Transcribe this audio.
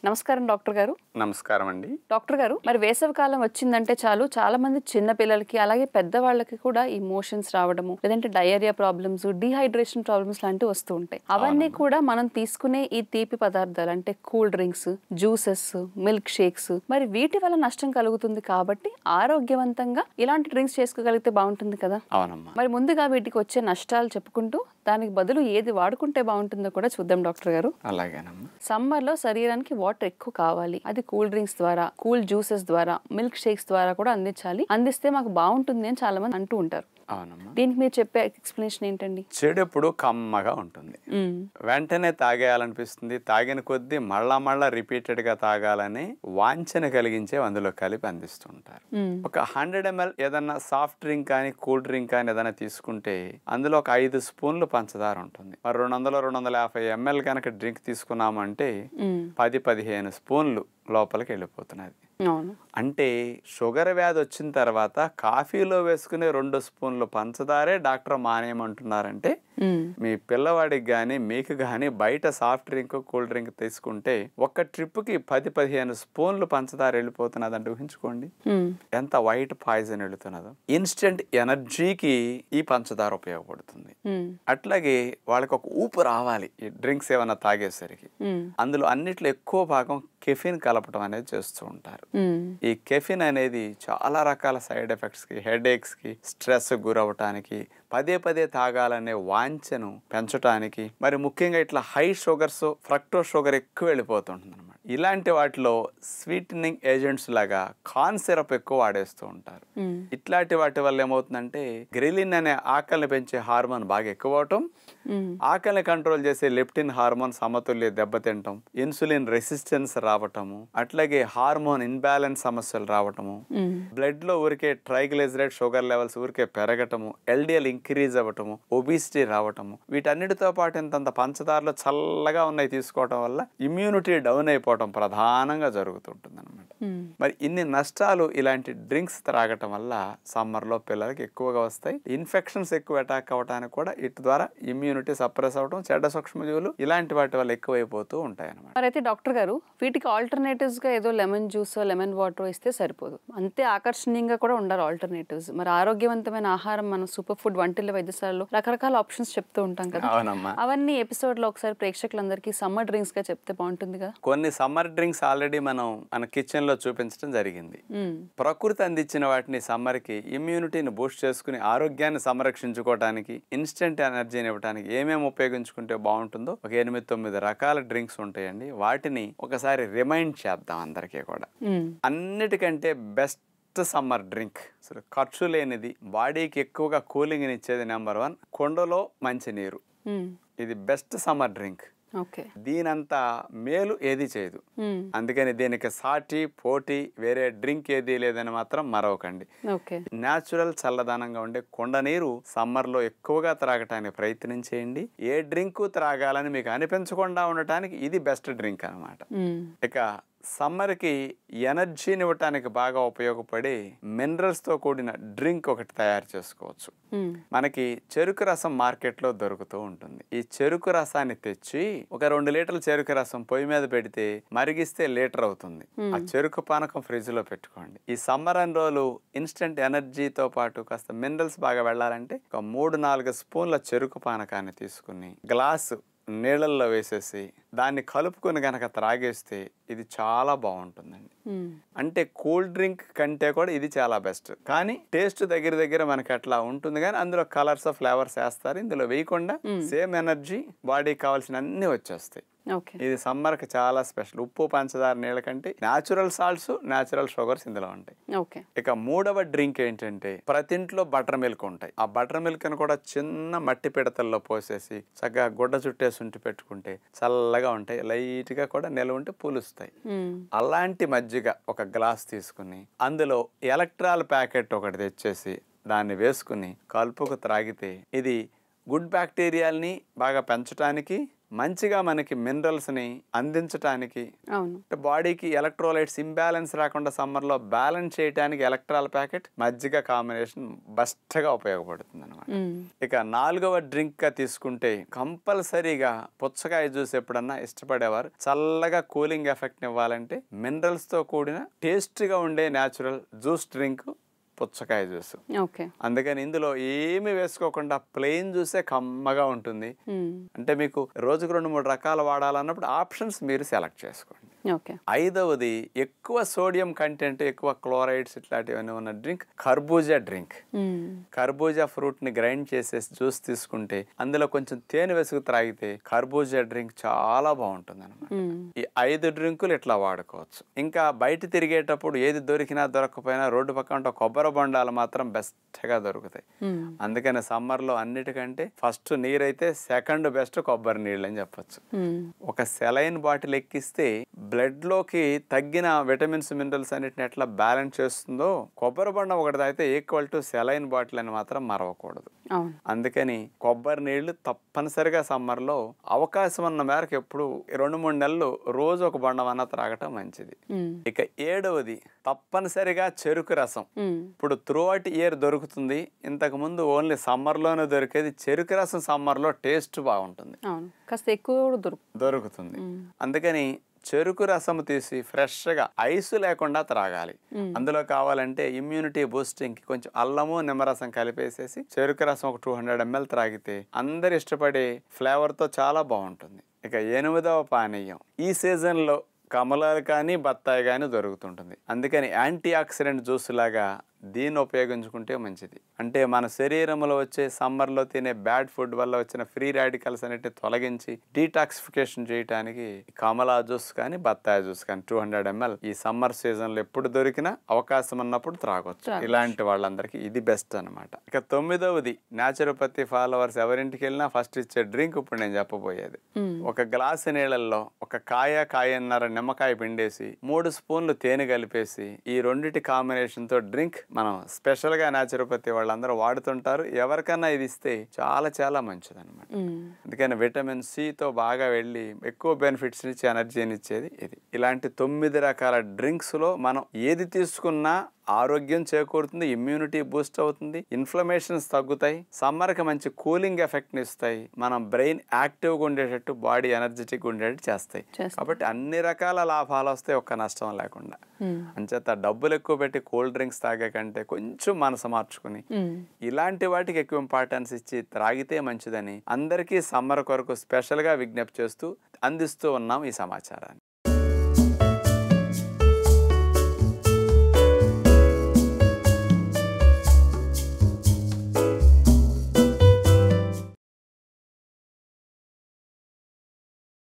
నమస్కారం డాక్టర్ గారు. నమస్కారం అండి. డాక్టర్ గారు, మరి వేసవి కాలం వచ్చిందంటే చాలు చాలా మంది చిన్న పిల్లలకి అలాగే పెద్దవాళ్ళకి కూడా ఈ మోషన్స్ రావడము, లేదంటే డయేరియా ప్రాబ్లమ్స్, డీహైడ్రేషన్ ప్రాబ్లమ్స్ లాంటివి వస్తూ ఉంటాయి. అవన్నీ కూడా మనం తీసుకునే ఈ తీపి పదార్థాలు అంటే cool drinks, juices, milk shakes, మరి వీటి వల్ల నష్టం కలుగుతుంది కాబట్టి ఆరోగ్యవంతంగా ఇలాంటి డ్రింక్స్ చేసుకోగలిగితే బాగుంటుంది కదా. అవునమ్మా. మరి ముందుగా వీటికి వచ్చే నష్టాలు చెప్పుకుంటూ దానికి బదులు ఏది వాడుకుంటే బాగుంటుందో కూడా చూద్దాం డాక్టర్ గారు. అలాగేనమ్మా. సమ్మర్ లో శరీరానికి వాటర్ ఎక్కువ కావాలి. అది కూల్ డ్రింక్స్ ద్వారా, కూల్ జ్యూసెస్ ద్వారా, మిల్క్ షేక్స్ ద్వారా కూడా అందించాలి. అందిస్తే మాకు బాగుంటుంది అని చాలా మంది అంటూ ఉంటారు. అవునమ్మా. దీనికి మీరు చెప్పే ఎక్స్ప్లెనేషన్ ఏంటండి? చెడు ఎప్పుడు కమ్మగా ఉంటుంది. వెంటనే తాగేయాలనిపిస్తుంది. తాగిన కొద్దీ మళ్ళా రిపీటెడ్ గా తాగాలని వాంఛన కలిగించే అందులో కలిపి అందిస్తుంటారు. ఒక 100 ml ఏదన్నా సాఫ్ట్ డ్రింక్ కానీ కూల్ డ్రింక్ కానీ ఏదైనా తీసుకుంటే అందులో ఒక 5 స్పూన్లు పంచదార ఉంటుంది. మరి 200-250 ml కనుక డ్రింక్ తీసుకున్నామంటే 10-15 స్పూన్లు లోపలికి వెళ్ళిపోతున్నది. అంటే షుగర్ వ్యాధి వచ్చిన తర్వాత కాఫీలో వేసుకునే 2 స్పూన్లు పంచదారే డాక్టర్ మానేయమంటున్నారంటే మీ పిల్లవాడికి గాని మీకు గాని బయట సాఫ్ట్ డ్రింక్ కూల్ డ్రింక్ తీసుకుంటే ఒక్క ట్రిప్ కి 10-15 స్పూన్లు పంచదార వెళ్ళిపోతున్నది అంటే ఊహించుకోండి ఎంత వైట్ పాయిజన్ వెళుతున్నదో. ఇన్స్టెంట్ ఎనర్జీకి ఈ పంచదార ఉపయోగపడుతుంది. అట్లాగే వాళ్ళకి ఒక ఊపు రావాలి ఈ డ్రింక్స్ ఏమైనా తాగేసరికి. అందులో అన్నిట్లో ఎక్కువ భాగం కెఫిన్ కలపడం అనేది చేస్తూ ఉంటారు. ఈ కెఫిన్ అనేది చాలా రకాల సైడ్ ఎఫెక్ట్స్ కి, హెడ్ ఏక్స్ కి, స్ట్రెస్ గురవటానికి, పదే తాగాలనే వాంఛను పెంచడానికి, మరి ముఖ్యంగా ఇట్లా హై షుగర్స్, ఫ్రక్టోస్ షుగర్ ఎక్కువ వెళ్ళిపోతుంటుంది అనమాట. ఇలాంటి వాటిలో స్వీటనింగ్ ఏజెంట్స్ లాగా కార్న్ సిరప్ ఎక్కువ వాడేస్తూ ఉంటారు. ఇట్లాంటి వాటి వల్ల ఏమవుతుందంటే గ్రెలిన్ అనే ఆకలిని పెంచే హార్మోన్ బాగా ఎక్కువ అవటం, ఆకలిని కంట్రోల్ చేసే లెప్టిన్ హార్మోన్ సమతుల్య దెబ్బతింటం, ఇన్సులిన్ రెసిస్టెన్స్ రావటము, అట్లాగే హార్మోన్ ఇన్బ్యాలెన్స్ సమస్యలు రావటము, బ్లడ్ లో ఊరికే ట్రైగ్లిజరైడ్ షుగర్ లెవెల్స్ ఊరికే పెరగటము, ఎల్డిఎల్ ఇంక్రీజ్ అవ్వటము, ఒబిసిటీ రావటము, వీటన్నిటితో పాటు ఇంతంత పంచదారలో చల్లగా ఉన్నాయి తీసుకోవటం వల్ల ఇమ్యూనిటీ డౌన్ అయిపోవటం ప్రధానంగా జరుగుతుంటుంది అనమాట. మరి ఇన్ని నష్టాలు ఇలాంటి డ్రింక్స్ త్రాగటం వల్ల సమ్మర్ లో పిల్లలకి ఎక్కువగా వస్తాయి. ఇన్ఫెక్షన్స్ ఎక్కువ అటాక్ అవడానికి కూడా ఇటు ద్వారా ఇమ్యూనిటీ సప్రెస్ అవడం, చెడ్డ సూక్ష్మజీవులు ఇలాంటి వాటి వల్ల ఎక్కువైపోతూ ఉంటాయి అనమాట. మరి అయితే డాక్టర్ గారు, వీటికి ఆల్టర్నేటివ్స్ గా ఏదో లెమన్ జ్యూస్, లెమన్ వాటర్ ఇస్తే సరిపోదు, అంతే ఆకర్షణీయంగా కూడా ఉండాలి ఆల్టర్నేటివ్స్. మరి ఆరోగ్యవంతమైన ఆహారం మనం సూపర్ ఫుడ్ వంటిల వైద్యశాలలో రకరకాల ఆప్షన్స్ చెప్తూ ఉంటాం కదా. అవునమ్మా. అవన్నీ ఎపిసోడ్ లో ఒకసారి ప్రేక్షకులందరికీ సమ్మర్ డ్రింక్స్ గా చెప్తే బాగుంటుంది కదా. కొన్ని సమ్మర్ డ్రింక్స్ ఆల్రెడీ మనం మన కిచెన్ లో చూపించడం జరిగింది. ప్రకృతి అందించిన వాటిని సమ్మర్ కి ఇమ్యూనిటీని బూస్ట్ చేసుకుని ఆరోగ్యాన్ని సంరక్షించుకోవడానికి, ఇన్స్టెంట్ ఎనర్జీని ఇవ్వడానికి ఏమేమి ఉపయోగించుకుంటే బాగుంటుందో ఒక 8-9 రకాల డ్రింక్స్ ఉంటాయండి. వాటిని ఒకసారి రిమైండ్ చేద్దాం అందరికీ కూడా. అన్నిటికంటే బెస్ట్ సమ్మర్ డ్రింక్, అసలు ఖర్చు లేనిది, బాడీకి ఎక్కువగా కూలింగ్ ఇచ్చేది నెంబర్ 1 కుండలో మంచినీరు. ఇది బెస్ట్ సమ్మర్ డ్రింక్. దీనంతా మేలు ఏది చేయదు. అందుకని దీనికి సాటి పోటీ వేరే డ్రింక్ ఏది లేదని మాత్రం మరవకండి. న్యాచురల్ చల్లదనంగా ఉండే కుండ నీరు సమ్మర్ లో ఎక్కువగా త్రాగటానికి ప్రయత్నం చేయండి. ఏ డ్రింక్ త్రాగాలని మీకు అనిపించకుండా ఉండటానికి ఇది బెస్ట్ డ్రింక్ అన్నమాట. ఇక సమ్మర్ కి ఎనర్జీని ఇవ్వటానికి బాగా ఉపయోగపడే మినరల్స్ తో కూడిన డ్రింక్ ఒకటి తయారు చేసుకోవచ్చు. మనకి చెరుకు రసం మార్కెట్ లో దొరుకుతూ ఉంటుంది. ఈ చెరుకు రసాన్ని తెచ్చి ఒక 2 లీటర్ల చెరుకు రసం పొయ్యి మీద పెడితే మరిగిస్తే లీటర్ అవుతుంది. ఆ చెరుకు పానకం ఫ్రిడ్జ్ లో పెట్టుకోండి. ఈ సమ్మర్ అన్ని రోజులు ఇన్స్టెంట్ ఎనర్జీతో పాటు కాస్త మినరల్స్ బాగా వెళ్ళాలంటే ఒక 3-4 స్పూన్ల చెరుకు పానకాన్ని తీసుకుని గ్లాసు నీళ్ళల్లో వేసేసి దాన్ని కలుపుకొని గనక త్రాగేస్తే ఇది చాలా బాగుంటుందండి. అంటే కూల్ డ్రింక్ కంటే కూడా ఇది చాలా బెస్ట్. కానీ టేస్ట్ దగ్గర మనకి అట్లా ఉంటుంది, కానీ అందులో కలర్స్ ఫ్లేవర్స్ వేస్తారు. ఇందులో వేయకుండా సేమ్ ఎనర్జీ బాడీకి కావాల్సిన అన్ని వచ్చేస్తాయి. ఇది సమ్మర్ కి చాలా స్పెషల్. ఉప్పు పంచదార నీళ్ళ కంటే న్యాచురల్ సాల్ట్స్, న్యాచురల్ షుగర్స్ ఇందులో ఉంటాయి. ఇక 3వ డ్రింక్ ఏంటంటే ప్రతి ఇంట్లో బటర్ మిల్క్ ఉంటాయి. ఆ బటర్ మిల్క్ ని కూడా చిన్న మట్టి పిడతల్లో పోసేసి చక్కగా గుడ్డ చుట్టేసి ఉంటి పెట్టుకుంటే చల్లగా ఉంటాయి. లైట్ గా కూడా నిలవ ఉంటే పూలుస్తాయి. అలాంటి మజ్జిగ ఒక గ్లాస్ తీసుకుని అందులో ఎలక్ట్రాల్ ప్యాకెట్ ఒకటి తెచ్చేసి దాన్ని వేసుకుని కలుపుకు త్రాగితే ఇది గుడ్ బ్యాక్టీరియాల్ని బాగా పెంచడానికి, మంచిగా మనకి మినరల్స్ ని అందించడానికి, బాడీకి ఎలక్ట్రోలైట్స్ ఇంబ్యాలెన్స్ రాకుండా సమ్మర్ లో బ్యాలెన్స్ చేయడానికి ఎలక్ట్రాల్ ప్యాకెట్ మజ్జిగ కాంబినేషన్ బెస్ట్ గా ఉపయోగపడుతుంది అన్నమాట. అనమాట. ఇక 4వ డ్రింక్ గా తీసుకుంటే కంపల్సరీగా పుచ్చకాయ జ్యూస్ ఎప్పుడన్నా ఇష్టపడేవారు చల్లగా కూలింగ్ ఎఫెక్ట్ ఇవ్వాలంటే మినరల్స్ తో కూడిన టేస్టీగా ఉండే న్యాచురల్ జ్యూస్ డ్రింక్ పుచ్చకాయ జ్యూస్. అందుకని ఇందులో ఏమి వేసుకోకుండా ప్లెయిన్ జ్యూసే కమ్మగా ఉంటుంది. అంటే మీకు రోజుకు 2-3 రకాలు వాడాలన్నప్పుడు ఆప్షన్స్ మీరు సెలెక్ట్ చేసుకోండి. 5వది ఎక్కువ సోడియం కంటెంట్, ఎక్కువ క్లోరైడ్స్ ఇట్లాంటివన్నీ ఉన్న డ్రింక్ కర్బూజా డ్రింక్. కర్బూజా ఫ్రూట్ ని గ్రైండ్ చేసేసి జ్యూస్ తీసుకుంటే అందులో కొంచెం తేనె వేసుకు త్రాగితే కర్బూజా డ్రింక్ చాలా బాగుంటుంది అనమాట. ఈ 5 డ్రింకులు ఇట్లా వాడుకోవచ్చు. ఇంకా బయట తిరిగేటప్పుడు ఏది దొరికినా దొరకకపోయినా రోడ్డు పక్కన కొబ్బరి బొండాలు మాత్రం బెస్ట్ గా దొరుకుతాయి. అందుకని సమ్మర్ లో అన్నిటికంటే ఫస్ట్ నీరైతే సెకండ్ బెస్ట్ కొబ్బరి నీళ్ళు అని చెప్పొచ్చు. ఒక సెలైన్ బాటిల్ ఎక్కిస్తే బ్లడ్ లోకి తగ్గిన విటమిన్స్ మినరల్స్ అన్నిటిని ఎట్లా బ్యాలెన్స్ చేస్తుందో కొబ్బరి బొండం ఒకటి తాగితే ఈక్వల్ టు సెలైన్ బాటిల్ అని మాత్రం మరవకూడదు. అందుకని కొబ్బరి నీళ్లు తప్పనిసరిగా సమ్మర్ లో అవకాశం ఉన్న మేరకు ఎప్పుడు 2-3 నెలలు రోజు ఒక బొండం అన్న త్రాగటం మంచిది. ఇక 7వది తప్పనిసరిగా చెరుకు రసం. ఇప్పుడు త్రూ అవుట్ ఇయర్ దొరుకుతుంది. ఇంతకు ముందు ఓన్లీ సమ్మర్ లోనే దొరికేది. చెరుకు రసం సమ్మర్ లో టేస్ట్ బాగుంటుంది, కాస్త ఎక్కువ దొరుకుతుంది. అందుకని చెరుకు రసం తీసి ఫ్రెష్ గా ఐసు లేకుండా త్రాగాలి. అందులో కావాలంటే ఇమ్యూనిటీ బూస్టింగ్ కి కొంచెం అల్లము నిమ్మరసం కలిపేసేసి చెరుకు రసం ఒక 200 ml త్రాగితే అందరు ఇష్టపడే ఫ్లేవర్ తో చాలా బాగుంటుంది. ఇక 8వ పానీయం ఈ సీజన్ లో కమలాలు కానీ బత్తాయి కానీ దొరుకుతుంటుంది. అందుకని యాంటీ ఆక్సిడెంట్ జ్యూస్ లాగా దీన్ని ఉపయోగించుకుంటే మంచిది. అంటే మన శరీరంలో వచ్చే సమ్మర్లో తినే బ్యాడ్ ఫుడ్ వల్ల వచ్చిన ఫ్రీ రాడికల్స్ అనేటివి తొలగించి డీటాక్సిఫికేషన్ చేయడానికి కమలా జ్యూస్ కానీ బత్తాయి జ్యూస్ కానీ 200 ml ఈ సమ్మర్ సీజన్లో ఎప్పుడు దొరికినా అవకాశం ఉన్నప్పుడు త్రాగొచ్చు. ఇలాంటి వాళ్ళందరికీ ఇది బెస్ట్ అనమాట. ఇక 9వది న్యాచురోపతి ఫాలోవర్స్ ఎవరింటికి వెళ్ళినా ఫస్ట్ ఇచ్చే డ్రింక్ ఇప్పుడు నేను చెప్పబోయేది. ఒక గ్లాసు నీళ్ళల్లో ఒక కాయన్నర నిమ్మకాయ పిండేసి 3 స్పూన్లు తేనె కలిపేసి ఈ రెండిటి కాంబినేషన్ తో డ్రింక్ మనం స్పెషల్ గా న్యాచురోపతి వాళ్ళందరూ వాడుతుంటారు. ఎవరికన్నా ఇది ఇస్తే చాలా చాలా మంచిది అనమాట. అందుకని విటమిన్ సి తో బాగా వెళ్ళి ఎక్కువ బెనిఫిట్స్ ఇచ్చి ఎనర్జీని ఇచ్చేది ఇది. ఇలాంటి 9 రకాల డ్రింక్స్ లో మనం ఏది తీసుకున్నా ఆరోగ్యం చేకూరుతుంది, ఇమ్యూనిటీ బూస్ట్ అవుతుంది, ఇన్ఫ్లమేషన్స్ తగ్గుతాయి, సమ్మర్ కి మంచి కూలింగ్ ఎఫెక్ట్ ని ఇస్తాయి, మనం బ్రెయిన్ యాక్టివ్ గా ఉండేటట్టు, బాడీ ఎనర్జెటిక్ ఉండేటట్టు చేస్తాయి. కాబట్టి అన్ని రకాల లాభాలు వస్తాయి, ఒక్క నష్టం లేకుండా. అంచేత డబ్బులు ఎక్కువ పెట్టి కూల్ డ్రింక్స్ తాగే కంటే కొంచెం మనసు మార్చుకుని ఇలాంటి వాటికి ఎక్కువ ఇంపార్టెన్స్ ఇచ్చి త్రాగితే మంచిదని అందరికీ సమ్మర్ కొరకు స్పెషల్ గా విజ్ఞప్తి చేస్తూ అందిస్తూ ఉన్నాం ఈ సమాచారాన్ని.